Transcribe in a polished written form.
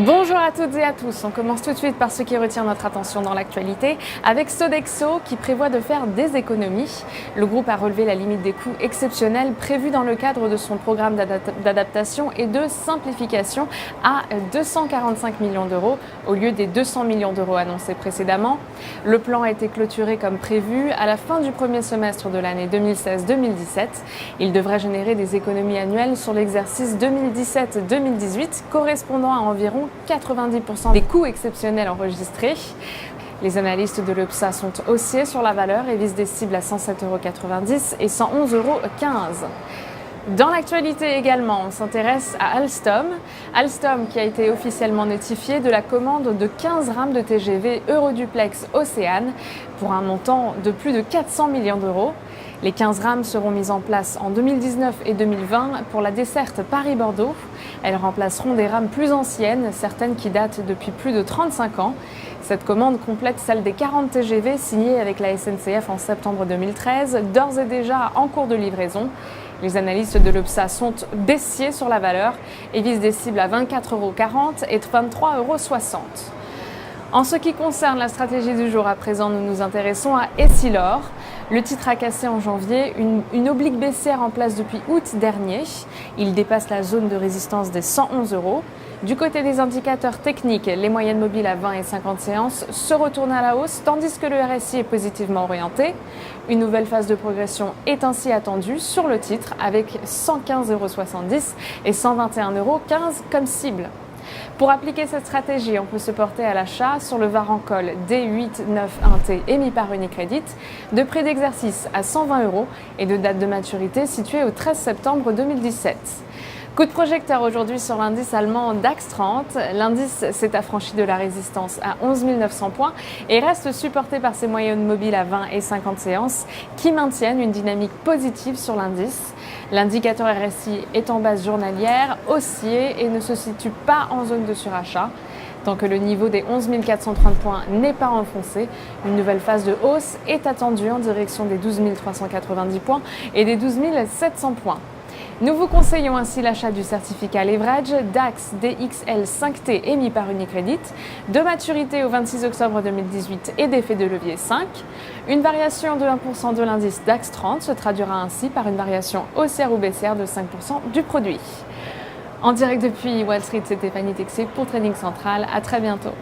Bonjour à toutes et à tous, on commence tout de suite par ce qui retient notre attention dans l'actualité avec Sodexo qui prévoit de faire des économies. Le groupe a relevé la limite des coûts exceptionnels prévus dans le cadre de son programme d'adaptation et de simplification à 245 millions d'euros au lieu des 200 millions d'euros annoncés précédemment. Le plan a été clôturé comme prévu à la fin du premier semestre de l'année 2016-2017. Il devrait générer des économies annuelles sur l'exercice 2017-2018 correspondant à environ 90% des coûts exceptionnels enregistrés. Les analystes de l'UPSA sont haussiers sur la valeur et visent des cibles à 107,90 € et 111,15 €. Dans l'actualité également, on s'intéresse à Alstom. Alstom qui a été officiellement notifié de la commande de 15 rames de TGV Euroduplex Océane pour un montant de plus de 400 millions d'euros. Les 15 rames seront mises en place en 2019 et 2020 pour la desserte Paris-Bordeaux. Elles remplaceront des rames plus anciennes, certaines qui datent depuis plus de 35 ans. Cette commande complète celle des 40 TGV signés avec la SNCF en septembre 2013, d'ores et déjà en cours de livraison. Les analystes de l'UPSA sont baissiers sur la valeur et visent des cibles à 24,40 € et 23,60 €. En ce qui concerne la stratégie du jour, à présent, nous nous intéressons à Essilor. Le titre a cassé en janvier une oblique baissière en place depuis août dernier. Il dépasse la zone de résistance des 111 €. Du côté des indicateurs techniques, les moyennes mobiles à 20 et 50 séances se retournent à la hausse, tandis que le RSI est positivement orienté. Une nouvelle phase de progression est ainsi attendue sur le titre avec 115,70 € et 121,15 € comme cible. Pour appliquer cette stratégie, on peut se porter à l'achat sur le Varencol D891T émis par Unicredit, de prix d'exercice à 120 € et de date de maturité située au 13 septembre 2017. Coup de projecteur aujourd'hui sur l'indice allemand DAX 30. L'indice s'est affranchi de la résistance à 11 900 points et reste supporté par ses moyennes mobiles à 20 et 50 séances qui maintiennent une dynamique positive sur l'indice. L'indicateur RSI est en base journalière, haussier et ne se situe pas en zone de surachat. Tant que le niveau des 11 430 points n'est pas enfoncé, une nouvelle phase de hausse est attendue en direction des 12 390 points et des 12 700 points. Nous vous conseillons ainsi l'achat du certificat Leverage DAX DXL 5T émis par Unicredit, de maturité au 26 octobre 2018 et d'effet de levier 5. Une variation de 1% de l'indice DAX 30 se traduira ainsi par une variation haussière ou baissière de 5% du produit. En direct depuis Wall Street, c'est Stéphanie Texier pour Trading Central. À très bientôt.